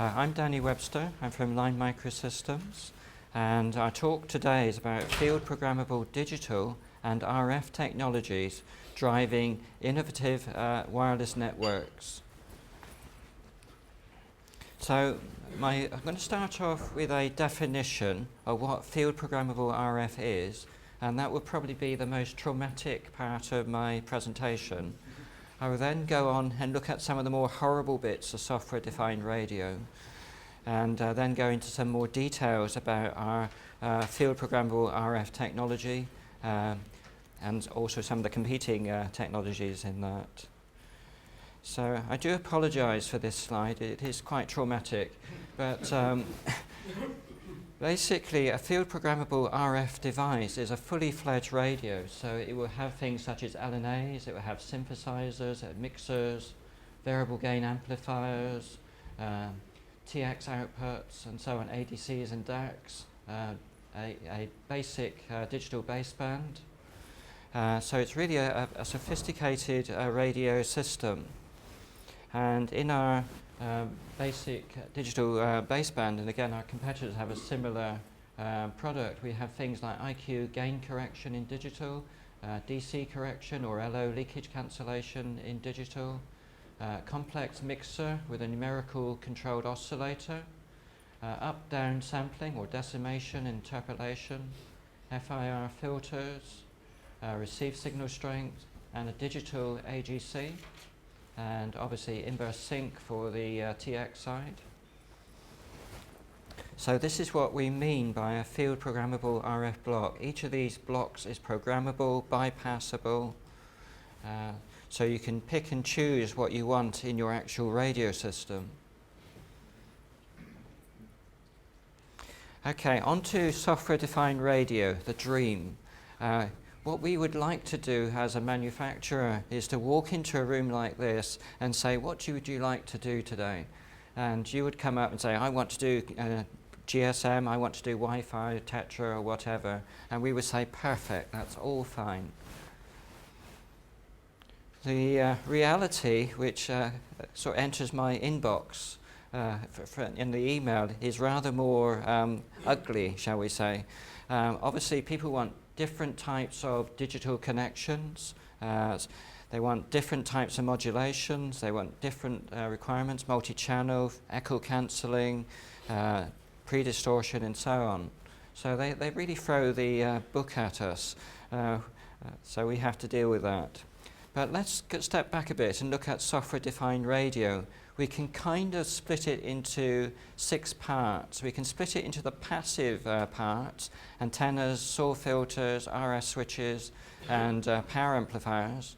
I'm Danny Webster. I'm from Line Microsystems, and our talk today is about field-programmable digital and RF technologies driving innovative wireless networks. So I'm going to start off with a definition of what field-programmable RF is, and that will probably be the most traumatic part of my presentation. I will then go on and look at some of the more horrible bits of software-defined radio, and then go into some more details about our field-programmable RF technology, and also some of the competing technologies in that. So I do apologize for this slide. It is quite traumatic, but basically a field-programmable RF device is a fully fledged radio, so it will have things such as LNAs, it will have synthesizers, mixers, variable gain amplifiers, TX outputs, and so on, ADCs and DACs, a basic digital baseband. So it's really a sophisticated radio system. And in our basic digital baseband, and again our competitors have a similar product, we have things like IQ gain correction in digital, DC correction or LO leakage cancellation in digital, complex mixer with a numerical controlled oscillator, up-down sampling or decimation interpolation, FIR filters, receive signal strength, and a digital AGC, and obviously inverse sync for the TX side. So this is what we mean by a field-programmable RF block. Each of these blocks is programmable, bypassable, so you can pick and choose what you want in your actual radio system. Okay, on to software-defined radio, the dream. What we would like to do as a manufacturer is to walk into a room like this and say, what would you like to do today? And you would come up and say, I want to do GSM, I want to do Wi-Fi, Tetra, or whatever. And we would say, perfect, that's all fine. The reality, which sort of enters my inbox in the email, is rather more ugly, shall we say. Obviously, people want different types of digital connections. They want different types of modulations. They want different requirements, multi-channel, echo cancelling, predistortion, and so on. So they really throw the book at us. So we have to deal with that. But let's step back a bit and look at software-defined radio. We can kind of split it into 6 parts. We can split it into the passive parts, antennas, SAW filters, RF switches, and power amplifiers.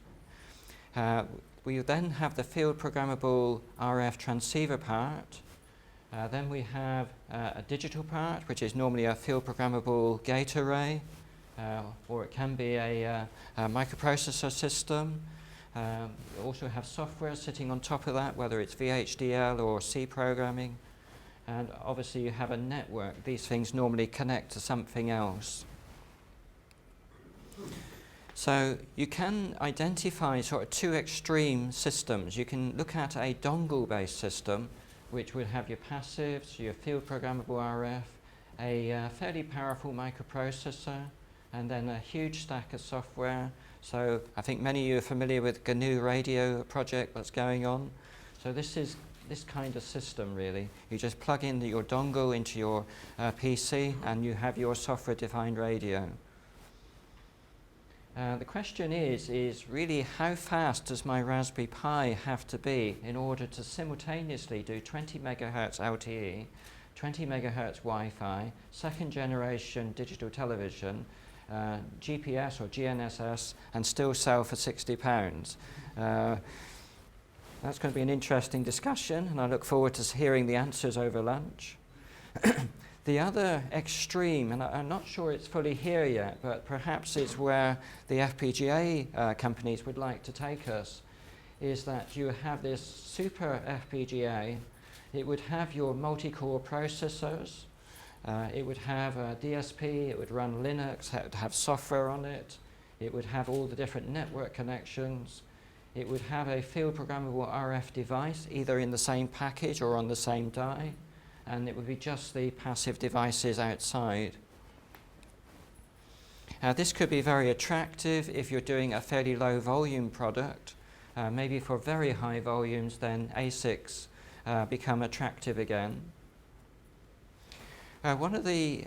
We then have the field-programmable RF transceiver part. Then we have a digital part, which is normally a field-programmable gate array, or it can be a microprocessor system. We also have software sitting on top of that, whether it's VHDL or C programming. And obviously you have a network. These things normally connect to something else. So you can identify sort of 2 extreme systems. You can look at a dongle-based system, which would have your passives, your field-programmable RF, a fairly powerful microprocessor, and then a huge stack of software. So I think many of you are familiar with GNU radio project that's going on. So this is this kind of system, really. You just plug in your dongle into your PC and you have your software-defined radio. The question is really how fast does my Raspberry Pi have to be in order to simultaneously do 20 megahertz LTE, 20 megahertz Wi-Fi, second generation digital television, GPS or GNSS, and still sell for £60. That's going to be an interesting discussion, and I look forward to hearing the answers over lunch. The other extreme, and I'm not sure it's fully here yet, but perhaps it's where the FPGA companies would like to take us, is that you have this super FPGA. It would have your multi-core processors. It would have a DSP, it would run Linux, it would have software on it, it would have all the different network connections, it would have a field-programmable RF device either in the same package or on the same die, and it would be just the passive devices outside. This could be very attractive if you're doing a fairly low volume product. Maybe for very high volumes, then ASICs become attractive again. One of the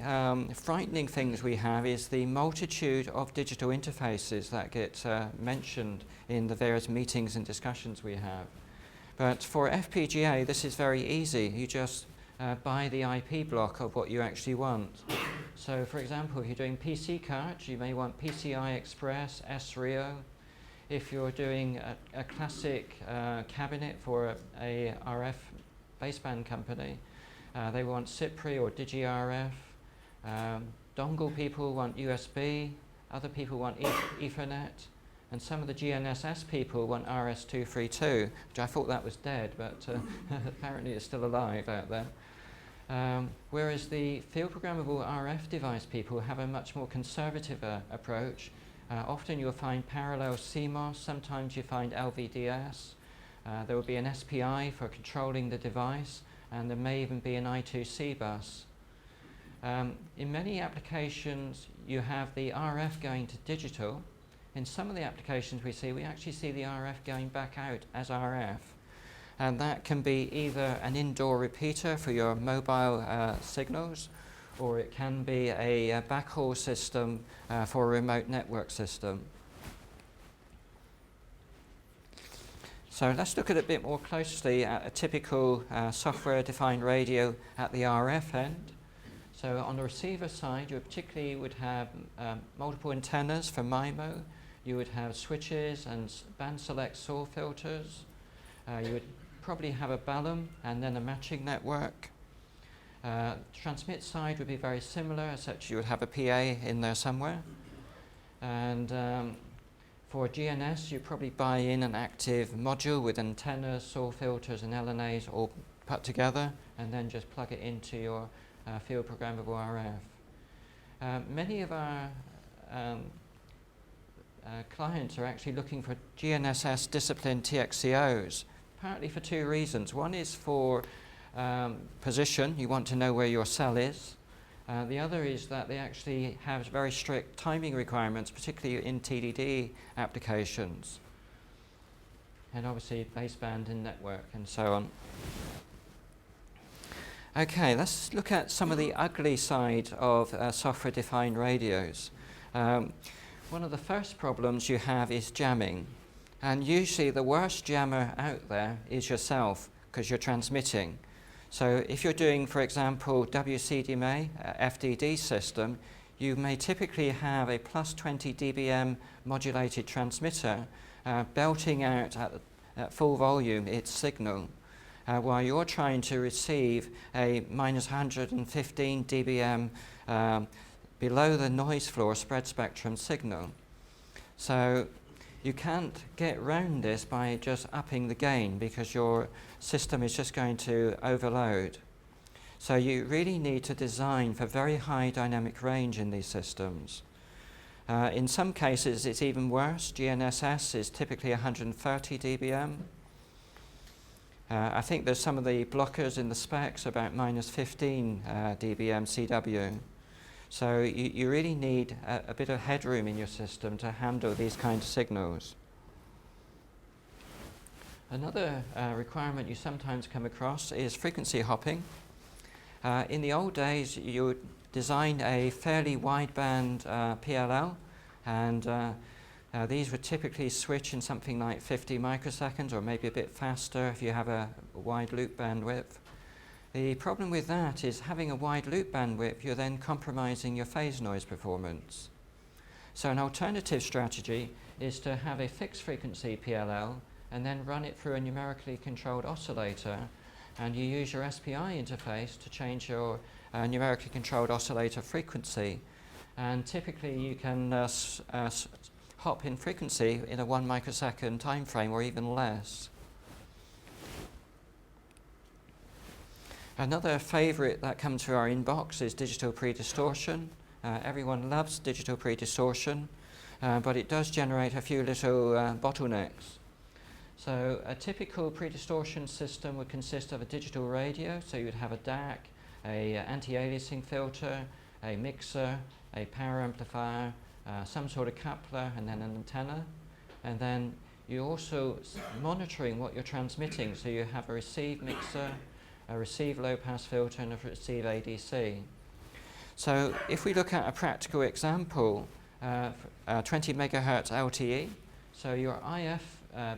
frightening things we have is the multitude of digital interfaces that get mentioned in the various meetings and discussions we have. But for FPGA, this is very easy. You just buy the IP block of what you actually want. So, for example, if you're doing PC cards, you may want PCI Express, SRIO. If you're doing a classic cabinet for a RF baseband company, they want CIPRI or DigiRF. Dongle people want USB. Other people want Ethernet. And some of the GNSS people want RS-232, which I thought that was dead, but apparently it's still alive out there. Whereas the field-programmable RF device people have a much more conservative approach. Often you'll find parallel CMOS, sometimes you find LVDS. There will be an SPI for controlling the device, and there may even be an I2C bus. In many applications, you have the RF going to digital. In some of the applications we actually see the RF going back out as RF. And that can be either an indoor repeater for your mobile signals, or it can be a backhaul system for a remote network system. So let's look at it a bit more closely at a typical software-defined radio at the RF end. So on the receiver side, you particularly would have multiple antennas for MIMO. You would have switches and band select SAW filters. You would probably have a balun and then a matching network. Transmit side would be very similar, except you would have a PA in there somewhere. And for GNS, you probably buy in an active module with antennas, SAW filters, and LNAs all put together, and then just plug it into your field-programmable RF. Many of our clients are actually looking for GNSS discipline TXCOs, partly for two reasons. One is for position. You want to know where your cell is. The other is that they actually have very strict timing requirements, particularly in TDD applications. And obviously baseband and network and so on. Okay, let's look at some of the ugly side of software-defined radios. One of the first problems you have is jamming. And usually the worst jammer out there is yourself, because you're transmitting. So if you're doing, for example, WCDMA, FDD system, you may typically have a plus 20 dBm modulated transmitter belting out at full volume its signal, while you're trying to receive a minus 115 dBm below the noise floor spread spectrum signal. So you can't get round this by just upping the gain, because your system is just going to overload. So you really need to design for very high dynamic range in these systems. In some cases it's even worse. GNSS is typically 130 dBm. I think there's some of the blockers in the specs about minus 15 dBm CW. So you really need a bit of headroom in your system to handle these kinds of signals. Another requirement you sometimes come across is frequency hopping. In the old days, you would design a fairly wideband PLL, and these would typically switch in something like 50 microseconds, or maybe a bit faster if you have a wide loop bandwidth. The problem with that is having a wide loop bandwidth, you're then compromising your phase noise performance. So an alternative strategy is to have a fixed frequency PLL and then run it through a numerically controlled oscillator, and you use your SPI interface to change your numerically controlled oscillator frequency. And typically you can hop in frequency in a 1 microsecond time frame or even less. Another favorite that comes through our inbox is digital predistortion. Everyone loves digital predistortion, but it does generate a few little bottlenecks. So a typical predistortion system would consist of a digital radio, so you would have a DAC, a anti-aliasing filter, a mixer, a power amplifier, some sort of coupler, and then an antenna. And then you're also monitoring what you're transmitting, so you have a receive mixer, a receive low-pass filter, and a receive ADC. So if we look at a practical example, 20 megahertz LTE, so your IF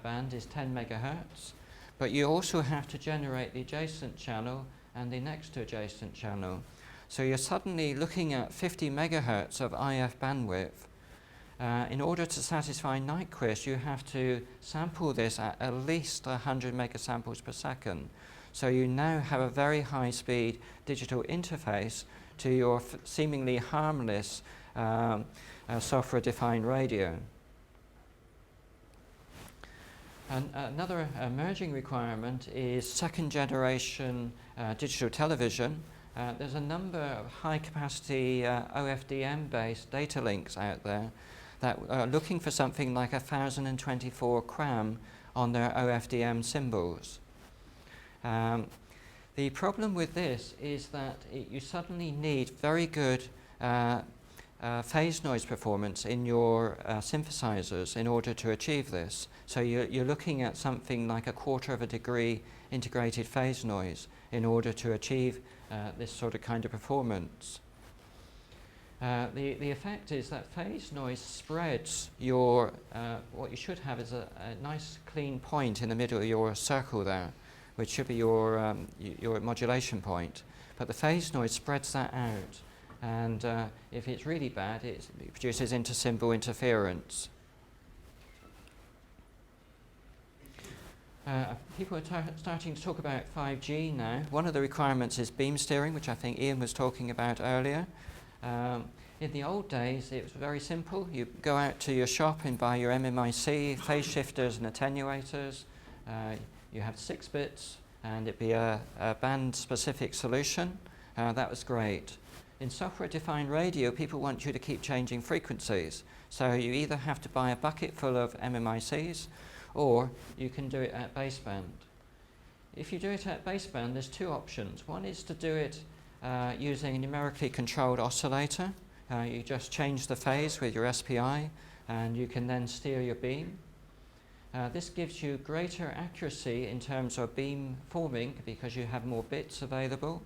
band is 10 megahertz, but you also have to generate the adjacent channel and the next to adjacent channel. So you're suddenly looking at 50 megahertz of IF bandwidth. In order to satisfy Nyquist, you have to sample this at least 100 megasamples per second. So you now have a very high speed digital interface to your seemingly harmless software-defined radio. And another emerging requirement is second generation digital television. There's a number of high-capacity OFDM-based data links out there that are looking for something like 1024 QAM on their OFDM symbols. The problem with this is that you suddenly need very good phase noise performance in your synthesizers in order to achieve this. So you're looking at something like 1/4 of a degree integrated phase noise in order to achieve this sort of kind of performance. The effect is that phase noise spreads your, what you should have is a nice clean point in the middle of your circle there, which should be your modulation point. But the phase noise spreads that out, and if it's really bad, it produces inter-symbol interference. People are starting to talk about 5G now. One of the requirements is beam steering, which I think Ian was talking about earlier. In the old days, it was very simple. You go out to your shop and buy your MMIC, phase shifters and attenuators. You have 6 bits, and it'd be a band-specific solution. That was great. In software-defined radio, people want you to keep changing frequencies. So you either have to buy a bucket full of MMICs, or you can do it at baseband. If you do it at baseband, there's 2 options. One is to do it using a numerically controlled oscillator. You just change the phase with your SPI, and you can then steer your beam. This gives you greater accuracy in terms of beam forming because you have more bits available.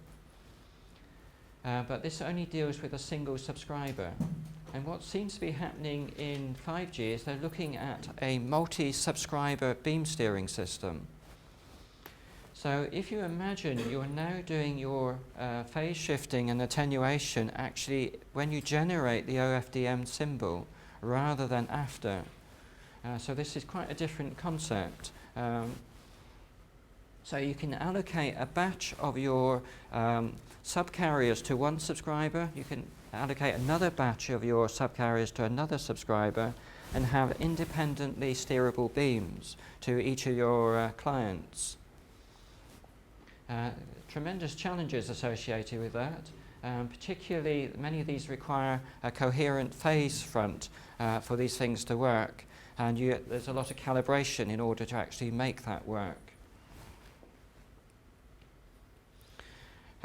But this only deals with a single subscriber. And what seems to be happening in 5G is they're looking at a multi-subscriber beam steering system. So if you imagine you're now doing your phase shifting and attenuation actually when you generate the OFDM symbol rather than after. So this is quite a different concept. So you can allocate a batch of your subcarriers to one subscriber. You can allocate another batch of your subcarriers to another subscriber and have independently steerable beams to each of your clients. Tremendous challenges associated with that. Particularly, many of these require a coherent phase front for these things to work. And there's a lot of calibration in order to actually make that work.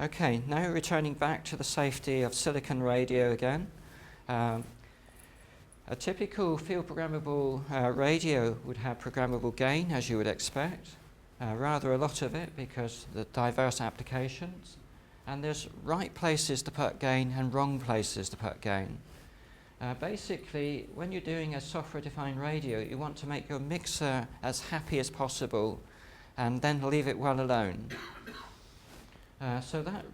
Okay, now returning back to the safety of silicon radio again. A typical field-programmable radio would have programmable gain, as you would expect. Rather a lot of it because the diverse applications. And there's right places to put gain and wrong places to put gain. Basically, when you're doing a software-defined radio, you want to make your mixer as happy as possible and then leave it well alone. So that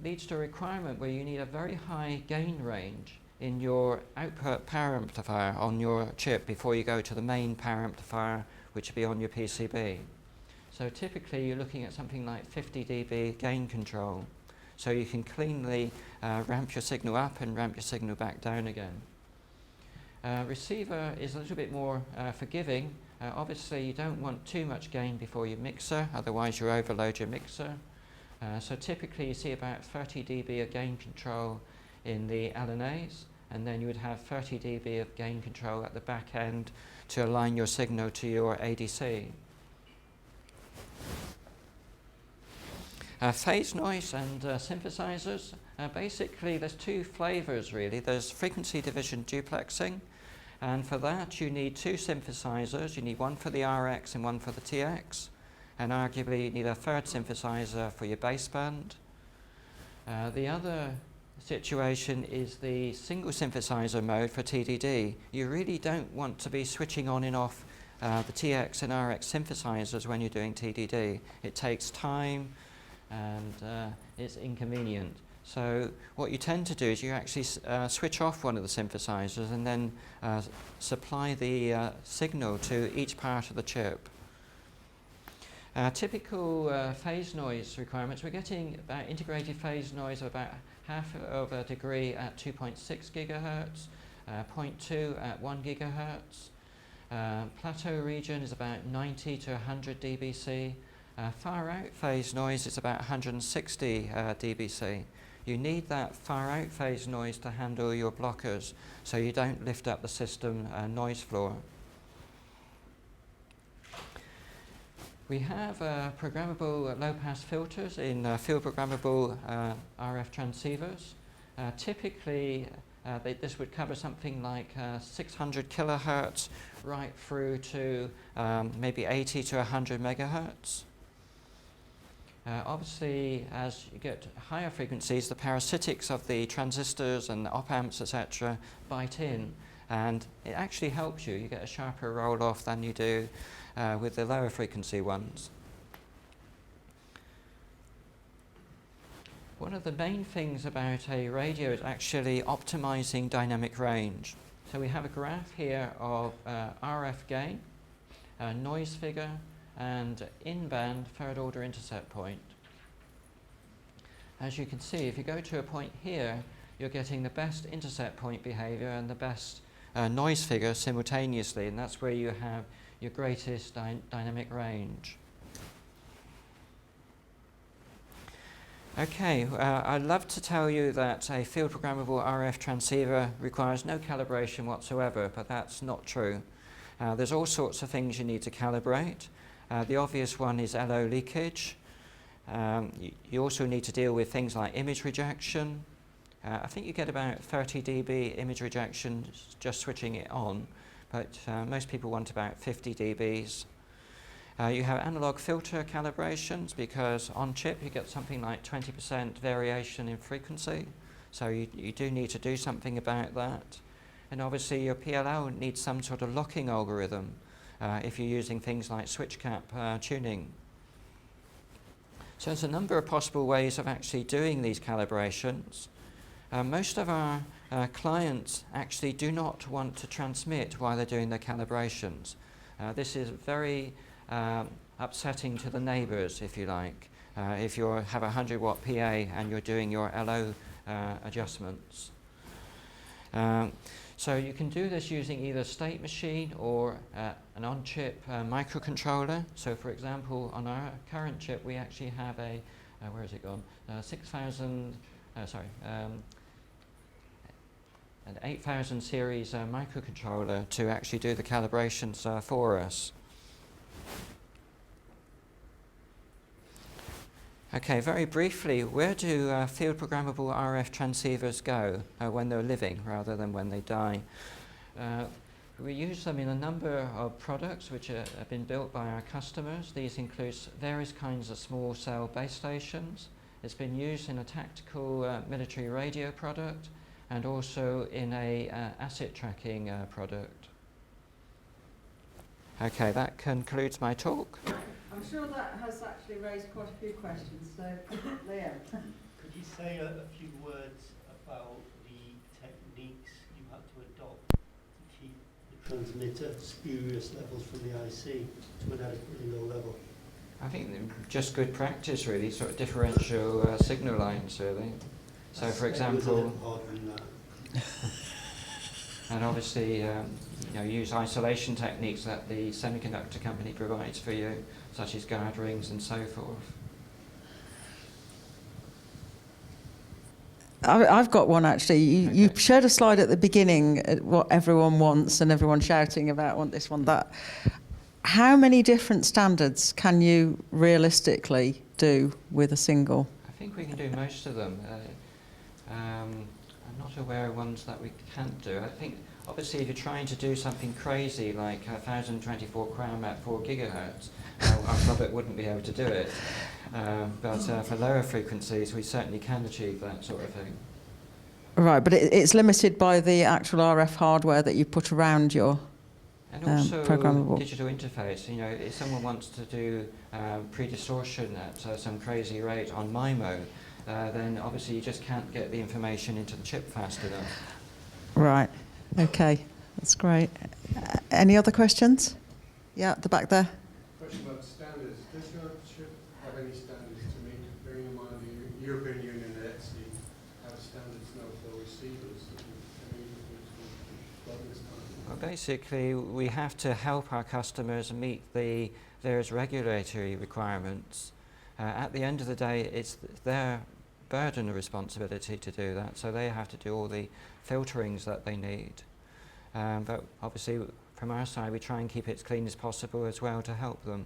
leads to a requirement where you need a very high gain range in your output power amplifier on your chip before you go to the main power amplifier, which will be on your PCB. So typically you're looking at something like 50 dB gain control. So you can cleanly ramp your signal up and ramp your signal back down again. Receiver is a little bit more forgiving. Obviously you don't want too much gain before your mixer, otherwise you overload your mixer. So typically you see about 30 dB of gain control in the LNAs, and then you would have 30 dB of gain control at the back end to align your signal to your ADC. Phase noise and synthesizers. Basically, there's two flavors really. There's frequency division duplexing, and for that you need two synthesizers. You need one for the RX and one for the TX, and arguably you need a third synthesizer for your baseband. The other situation is the single synthesizer mode for TDD. You really don't want to be switching on and off the TX and RX synthesizers when you're doing TDD. It takes time and it's inconvenient. So what you tend to do is you actually switch off one of the synthesizers and then supply the signal to each part of the chip. Typical phase noise requirements, we're getting about integrated phase noise of about half of a degree at 2.6 gigahertz, 0.2 at 1 gigahertz. Plateau region is about 90 to 100 dBc. Far out phase noise is about 160 dBc. You need that far out phase noise to handle your blockers so you don't lift up the system noise floor. We have programmable low-pass filters in field-programmable RF transceivers. Typically, this would cover something like 600 kilohertz right through to maybe 80 to 100 megahertz. Obviously, as you get higher frequencies, the parasitics of the transistors and the op-amps, etc., bite in, and it actually helps you. You get a sharper roll-off than you do with the lower frequency ones. One of the main things about a radio is actually optimizing dynamic range. So we have a graph here of RF gain, noise figure, and in-band third order intercept point. As you can see, if you go to a point here, you're getting the best intercept point behavior and the best noise figure simultaneously, and that's where you have your greatest dynamic range. Okay, I'd love to tell you that a field-programmable RF transceiver requires no calibration whatsoever, but that's not true. There's all sorts of things you need to calibrate. The obvious one is LO leakage. You also need to deal with things like image rejection. I think you get about 30 dB image rejection just switching it on, but most people want about 50 dBs. You have analog filter calibrations because on chip you get something like 20% variation in frequency, so you do need to do something about that. And obviously your PLL needs some sort of locking algorithm if you're using things like switch cap tuning. So there's a number of possible ways of actually doing these calibrations. Most of our clients actually do not want to transmit while they're doing their calibrations. This is very upsetting to the neighbors, if you like, if you have a 100-watt PA and you're doing your LO adjustments. So you can do this using either a state machine or an on-chip microcontroller. So for example, on our current chip, we actually have a, where has it gone? An 8000 series microcontroller to actually do the calibrations for us. Okay, very briefly, where do field-programmable RF transceivers go when they're living rather than when they die? We use them in a number of products which have been built by our customers. These include various kinds of small cell base stations. It's been used in a tactical military radio product and also in a asset tracking product. Okay, that concludes my talk. I'm sure that has actually raised quite a few questions, so Leo. Could you say a few words about the techniques you had to adopt to keep the transmitter spurious levels from the IC to an adequately low level? I think just good practice, really, sort of differential signal lines, really. So, for example, and obviously, use isolation techniques that the semiconductor company provides for you, such as guard rings and so forth. I've got one actually. You showed a slide at the beginning, what everyone wants, and everyone shouting about want this one, that. How many different standards can you realistically do with a single? I think we can do most of them. I'm not aware of ones that we can't do. I think, obviously, if you're trying to do something crazy like 1024 crown at 4 gigahertz, our product wouldn't be able to do it. But for lower frequencies, we certainly can achieve that sort of thing. Right, but it's limited by the actual RF hardware that you put around your And also programmable. digital interface. You know, if someone wants to do predistortion at some crazy rate on MIMO, then obviously you just can't get the information into the chip fast enough. Right, okay, that's great. Any other questions? Yeah, at the back there. Question about standards. Does your chip have any standards to meet, bearing in mind the European Union and ETSI have standards now for receivers? Well, basically, we have to help our customers meet the various regulatory requirements. At the end of the day, it's their burden of responsibility to do that, so they have to do all the filterings that they need. But obviously, from our side, we try and keep it as clean as possible as well to help them.